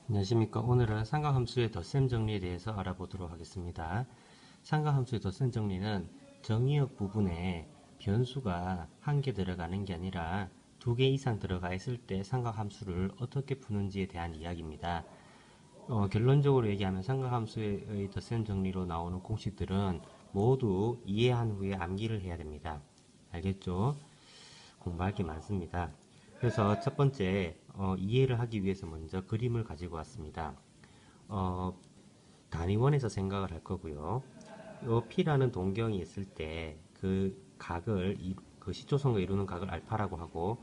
안녕하십니까. 오늘은 상가함수의 덧셈 정리에 대해서 알아보도록 하겠습니다. 상가함수의 덧셈 정리는 정의역 부분에 변수가 한 개 들어가는 게 아니라 두 개 이상 들어가 있을 때 상가함수를 어떻게 푸는지에 대한 이야기입니다. 결론적으로 얘기하면 상가함수의 덧셈 정리로 나오는 공식들은 모두 이해한 후에 암기를 해야 됩니다. 알겠죠? 공부할 게 많습니다. 그래서 첫 번째 이해를 하기 위해서 먼저 그림을 가지고 왔습니다. 어, 단위원에서 생각을 할 거고요. 요 P라는 동경이 있을 때 그 각을 그 시초선과 이루는 각을 알파라고 하고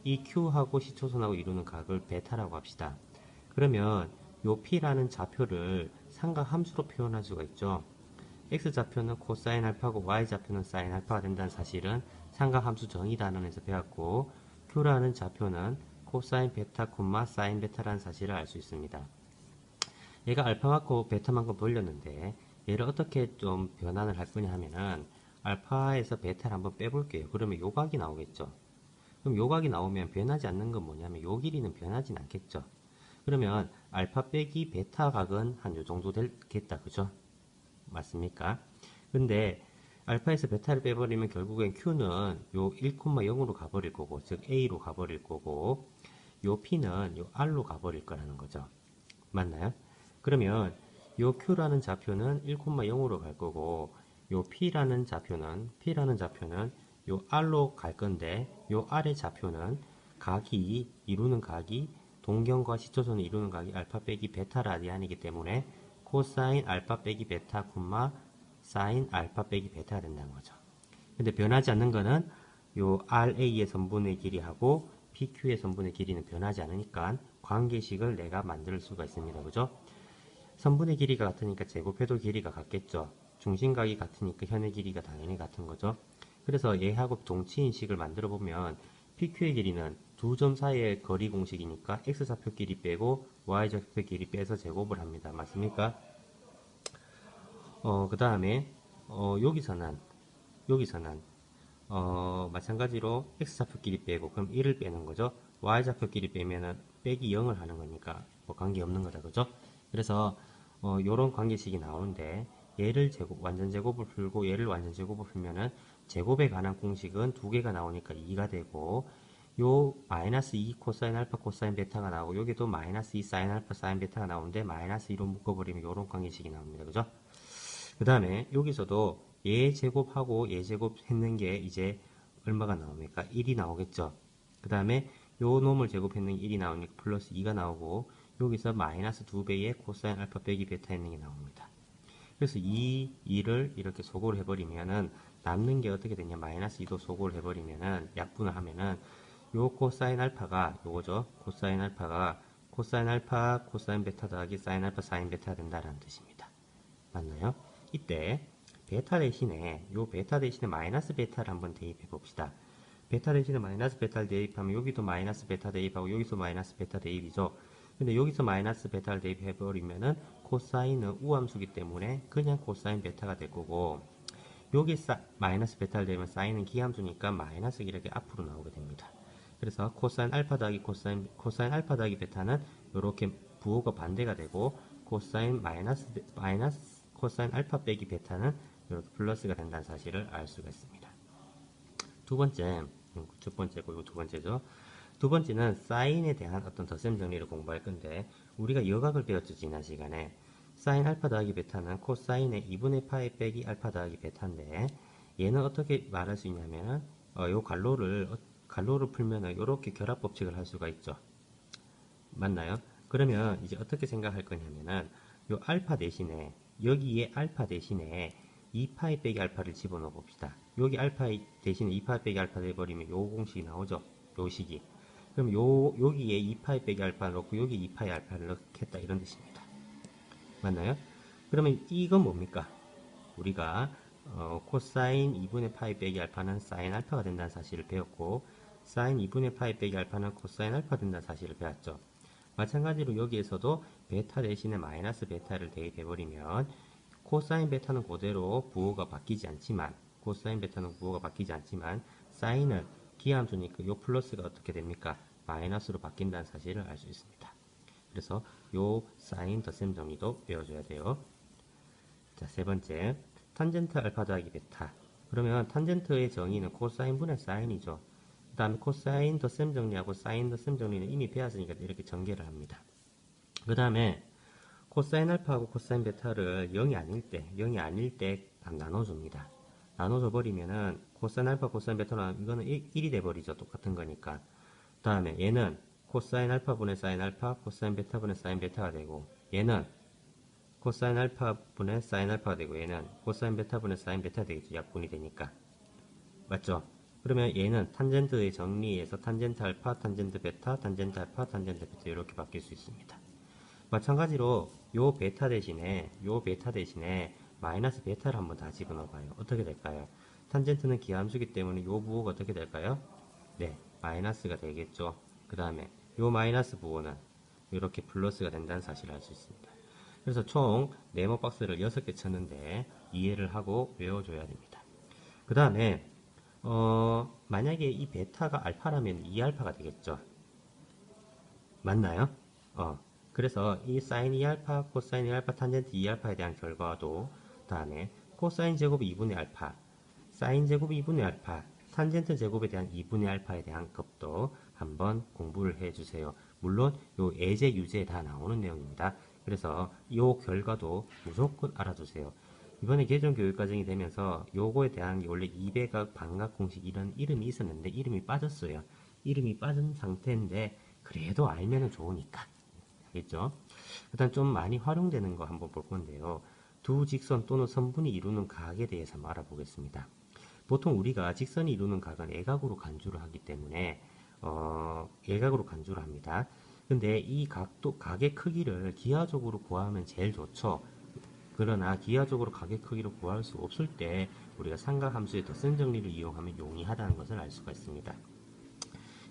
이 Q하고 시초선하고 이루는 각을 베타라고 합시다. 그러면 요 P라는 좌표를 삼각함수로 표현할 수가 있죠. X좌표는 코사인 알파고 Y좌표는 사인 알파가 된다는 사실은 삼각함수 정의 단원에서 배웠고 Q라는 좌표는 코사인 베타, 사인 베타라는 사실을 알 수 있습니다. 얘가 알파만큼 베타만큼 돌렸는데 얘를 어떻게 좀 변환을 할 거냐 하면은 알파에서 베타를 한번 빼볼게요. 그러면 요 각이 나오겠죠. 그럼 요 각이 나오면 변하지 않는 건 뭐냐면 요 길이는 변하진 않겠죠. 그러면 알파 빼기 베타 각은 한 요 정도 되겠다. 그죠? 맞습니까? 근데 알파에서 베타를 빼버리면 결국엔 Q는 요 1,0으로 가버릴 거고, 즉 A로 가버릴 거고, 요 P는 요 R로 가버릴 거라는 거죠. 맞나요? 그러면 요 Q라는 좌표는 1,0으로 갈 거고, 요 P라는 좌표는 요 R로 갈 건데, 요 R의 좌표는 이루는 각이 동경과 시초선을 이루는 각이 알파 빼기 베타 라디안이기 때문에 코사인 알파 빼기 베타, 사인 알파 빼기 베타가 된다는 거죠. 근데 변하지 않는 거는 요 RA의 선분의 길이하고 PQ의 선분의 길이는 변하지 않으니까 관계식을 내가 만들 수가 있습니다. 그죠? 선분의 길이가 같으니까 제곱해도 길이가 같겠죠. 중심각이 같으니까 현의 길이가 당연히 같은 거죠. 그래서 얘하고 동치인식을 만들어 보면 PQ의 길이는 두 점 사이의 거리 공식이니까 X좌표 길이 빼고 Y좌표 길이 빼서 제곱을 합니다. 맞습니까? 그 다음에 여기서는 마찬가지로 x좌표끼리 빼고 그럼 1을 빼는 거죠. y좌표끼리 빼면은 빼기 0을 하는 거니까 뭐 관계 없는 거다. 그죠? 그래서 요런 관계식이 나오는데 얘를 완전 제곱을 풀고 얘를 완전 제곱을 풀면은 제곱에 관한 공식은 두 개가 나오니까 2가 되고 요 마이너스 2 코사인 알파 코사인 베타가 나오고 여기도 마이너스 2 사인 알파 사인 베타가 나오는데 마이너스 2로 묶어버리면 요런 관계식이 나옵니다. 그죠? 그 다음에 여기서도 얘 제곱하고 얘 제곱 했는 게 이제 얼마가 나옵니까? 1이 나오겠죠. 그 다음에 요 놈을 제곱했는 게 1이 나오니까 플러스 2가 나오고 여기서 마이너스 2배의 코사인 알파 빼기 베타 했는 게 나옵니다. 그래서 이 2를 이렇게 소거를 해버리면은 남는 게 어떻게 되냐? 마이너스 2도 소거를 해버리면은 약분을 하면은 요 코사인 알파가 요거죠. 코사인 알파가 코사인 알파 코사인 베타 더하기 사인 알파 사인 베타가 된다는 뜻입니다. 맞나요? 이때 베타 대신에 마이너스 베타를 한번 대입해 봅시다. 베타 대신에 마이너스 베타를 대입하면 여기도 마이너스 베타 대입하고 여기서 마이너스 베타 대입이죠. 근데 여기서 마이너스 베타를 대입해 버리면은 코사인은 우함수기 때문에 그냥 코사인 베타가 될 거고 여기 마이너스 베타를 대면 사인은 기함수니까 마이너스 이렇게 앞으로 나오게 됩니다. 그래서 코사인 알파 더하기 코사인 알파 더하기 베타는 이렇게 부호가 반대가 되고 코사인 마이너스 코사인 알파 빼기 베타는 이렇게 플러스가 된다는 사실을 알 수가 있습니다. 두 번째, 첫 번째고 이거 두 번째죠. 두 번째는 사인에 대한 어떤 덧셈 정리를 공부할 건데 우리가 여각을 배웠죠 지난 시간에. 사인 알파 더하기 베타는 코사인의 2분의 파이 빼기 알파 더하기 베타인데 얘는 어떻게 말할 수 있냐면은 요 갈로를 풀면은 이렇게 결합 법칙을 할 수가 있죠. 맞나요? 그러면 이제 어떻게 생각할 거냐면은 요 알파 대신에 여기에 알파 대신에 2파이 빼기 알파를 집어넣어 봅시다. 여기 알파 대신에 2파이 빼기 알파 내버리면 요 공식이 나오죠. 요 식이. 그럼 여기에 2파이 빼기 알파를 넣고 여기 2파이 알파를 넣겠다 이런 뜻입니다. 맞나요? 그러면 이건 뭡니까? 우리가 코사인 2분의 파이 빼기 알파는 사인 알파가 된다는 사실을 배웠고 사인 2분의 파이 빼기 알파는 코사인 알파 된다는 사실을 배웠죠. 마찬가지로 여기에서도 베타 대신에 마이너스 베타를 대입해버리면 코사인 베타는 그대로 부호가 바뀌지 않지만 사인은 기함수니까 요 플러스가 어떻게 됩니까? 마이너스로 바뀐다는 사실을 알 수 있습니다. 그래서 요 사인 덧셈 정리도 외워줘야 돼요. 자, 세 번째, 탄젠트 알파 더하기 베타. 그러면 탄젠트의 정의는 코사인 분의 사인이죠. 그 다음에 코사인 덧셈 정리하고 사인 덧셈 정리는 이미 배웠으니까 이렇게 전개를 합니다. 그 다음에 코사인 알파하고 코사인 베타를 0이 아닐 때 나눠줍니다. 나눠줘 버리면은 코사인 알파, 코사인 베타는 이거는 1이 돼버리죠. 똑같은 거니까. 그 다음에 얘는 코사인 알파 분의 사인 알파, 코사인 베타 분의 사인 베타가 되고, 얘는 코사인 알파 분의 사인 알파가 되고, 얘는 코사인 베타 분의 사인 베타가 되겠죠. 약분이 되니까. 맞죠? 그러면 얘는 탄젠트의 정리에서 탄젠트 알파, 탄젠트 베타, 탄젠트 알파, 탄젠트 베타 이렇게 바뀔 수 있습니다. 마찬가지로 요 베타 대신에 마이너스 베타를 한번 다 집어넣어 봐요. 어떻게 될까요? 탄젠트는 기함수기 때문에 요 부호가 어떻게 될까요? 네, 마이너스가 되겠죠. 그 다음에 요 마이너스 부호는 이렇게 플러스가 된다는 사실을 알 수 있습니다. 그래서 총 네모 박스를 6개 쳤는데 이해를 하고 외워줘야 됩니다. 그 다음에 만약에 이 베타가 알파라면 2알파가 되겠죠. 맞나요? 그래서 이 사인 2알파, 코사인 2알파, 탄젠트 2알파에 대한 결과도 다음에 코사인 제곱 2분의 알파, 사인 제곱 2분의 알파, 탄젠트 제곱에 대한 2분의 알파에 대한 값도 한번 공부를 해주세요. 물론 요 예제, 유제에 다 나오는 내용입니다. 그래서 요 결과도 무조건 알아두세요. 이번에 계정교육과정이 되면서 요거에 대한 원래 2배각, 반각 공식 이런 이름이 있었는데 이름이 빠졌어요. 이름이 빠진 상태인데 그래도 알면은 좋으니까. 알겠죠? 일단 좀 많이 활용되는 거 한번 볼 건데요. 두 직선 또는 선분이 이루는 각에 대해서 한번 알아보겠습니다. 보통 우리가 직선이 이루는 각은 애각으로 간주를 하기 때문에 애각으로 간주를 합니다. 근데 이 각의 크기를 기하적으로 구하면 제일 좋죠. 그러나 기하적으로 각의 크기를 구할 수 없을 때 우리가 삼각함수의 덧셈 정리를 이용하면 용이하다는 것을 알 수가 있습니다.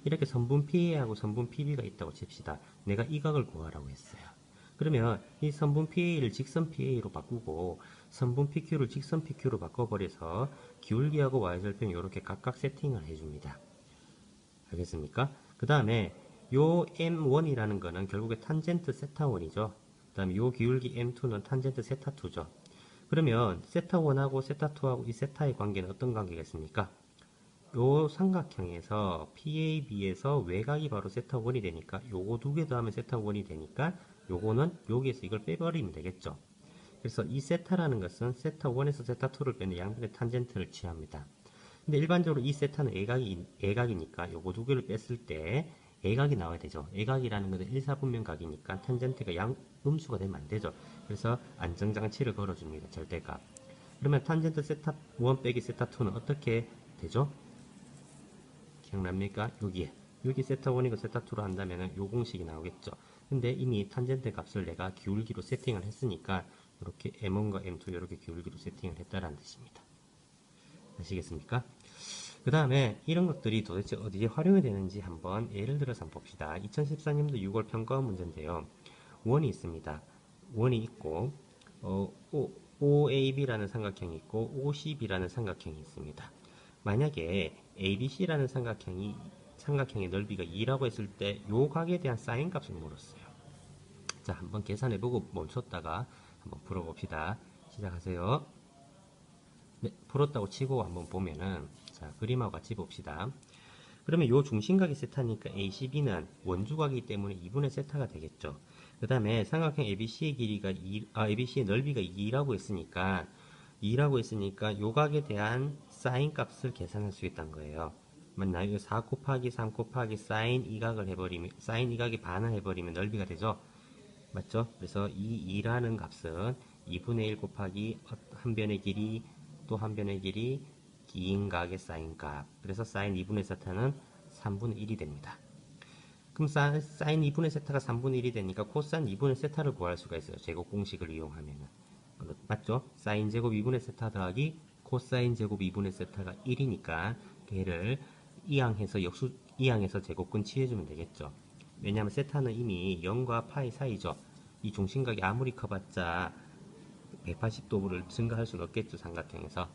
이렇게 선분 PA하고 선분 PB가 있다고 칩시다. 내가 이 각을 구하라고 했어요. 그러면 이 선분 PA를 직선 PA로 바꾸고 선분 PQ를 직선 PQ로 바꿔버려서 기울기하고 y절편 이렇게 각각 세팅을 해줍니다. 알겠습니까? 그 다음에 요 M1이라는 거는 결국에 탄젠트 세타1이죠. 그 다음에 요 기울기 M2는 탄젠트 세타2죠. 그러면 세타1하고 세타2하고 이 세타의 관계는 어떤 관계겠습니까? 요 삼각형에서 PAB에서 외곽이 바로 세타1이 되니까 요거 두 개 더하면 세타1이 되니까 요거는 여기에서 이걸 빼버리면 되겠죠. 그래서 이 세타라는 것은 세타1에서 세타2를 빼는 양변의 탄젠트를 취합니다. 근데 일반적으로 이 세타는 애각이니까 요거 두 개를 뺐을 때 애각이 나와야 되죠. 애각이라는 것은 일사분면각이니까 탄젠트가 음수가 되면 안 되죠. 그래서 안정장치를 걸어줍니다. 절대값. 그러면 탄젠트 세타 1 빼기 세타 2는 어떻게 되죠? 기억납니까? 여기 세타 1이고 세타 2로 한다면 요 공식이 나오겠죠. 근데 이미 탄젠트 값을 내가 기울기로 세팅을 했으니까 이렇게 M1과 M2 이렇게 기울기로 세팅을 했다라는 뜻입니다. 아시겠습니까? 그 다음에 이런 것들이 도대체 어디에 활용이 되는지 한번 예를 들어서 한번 봅시다. 2014년도 6월 평가원 문제인데요. 원이 있습니다. 원이 있고 OAB라는 삼각형이 있고 OCB라는 삼각형이 있습니다. 만약에 ABC라는 삼각형의 넓이가 2라고 했을 때 요 각에 대한 사인 값을 물었어요. 자, 한번 계산해보고 멈췄다가 한번 풀어봅시다. 시작하세요. 네, 풀었다고 치고 한번 보면은 자, 그림하고 같이 봅시다. 그러면 요 중심각이 세타니까 ACB는 원주각이기 때문에 2분의 세타가 되겠죠. 그 다음에 삼각형 ABC의 길이가 ABC의 넓이가 2라고 했으니까 요 각에 대한 사인 값을 계산할 수 있다는 거예요. 맞나요? 4 곱하기 3 곱하기 사인 2각을 해버리면, 사인 2각의 반을 해버리면 넓이가 되죠? 맞죠? 그래서 이 2라는 값은 2분의 1 곱하기 한 변의 길이 또 한 변의 길이 긴 각의 사인 값. 그래서 사인 2분의 세타는 3분의 1이 됩니다. 그럼 사인 2분의 세타가 3분의 1이 되니까 코사인 2분의 세타를 구할 수가 있어요. 제곱 공식을 이용하면은. 맞죠? 사인 제곱 2분의 세타 더하기 코사인 제곱 2분의 세타가 1이니까 걔를 이항해서 제곱근 취해주면 되겠죠. 왜냐하면 세타는 이미 0과 파이 사이죠. 이 중심각이 아무리 커봤자 180도를 증가할 수는 없겠죠. 삼각형에서.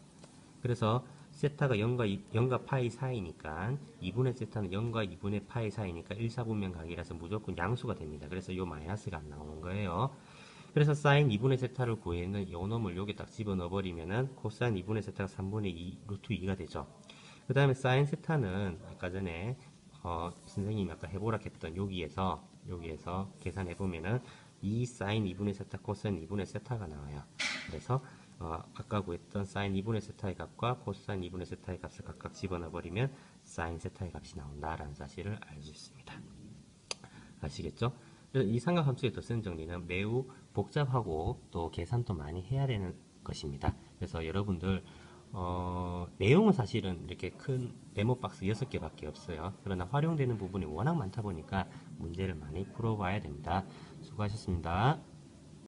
그래서 세타가 0과 파이 사이니까 2분의 세타는 0과 2분의 파이 사이니까 1사분면 각이라서 무조건 양수가 됩니다. 그래서 요 마이너스가 안 나오는 거예요. 그래서 사인 2분의 세타를 구해있는 요 놈을 여기 딱 집어넣어 버리면은 코사인 2분의 세타가 3분의 2 루트 2가 되죠. 그 다음에 사인 세타는 아까 전에 선생님이 아까 해보라 했던 여기에서 계산해 보면은 2 사인 2분의 세타 코사인 2분의 세타가 나와요. 그래서 아까 구했던 사인 2분의 세타의 값과 코사인 2분의 세타의 값을 각각 집어넣어 버리면 사인 세타의 값이 나온다라는 사실을 알 수 있습니다. 아시겠죠? 그래서 이 삼각함수의 덧셈 정리는 매우 복잡하고 또 계산도 많이 해야 되는 것입니다. 그래서 여러분들 내용은 사실은 이렇게 큰 메모 박스 6개밖에 없어요. 그러나 활용되는 부분이 워낙 많다 보니까 문제를 많이 풀어봐야 됩니다. 수고하셨습니다.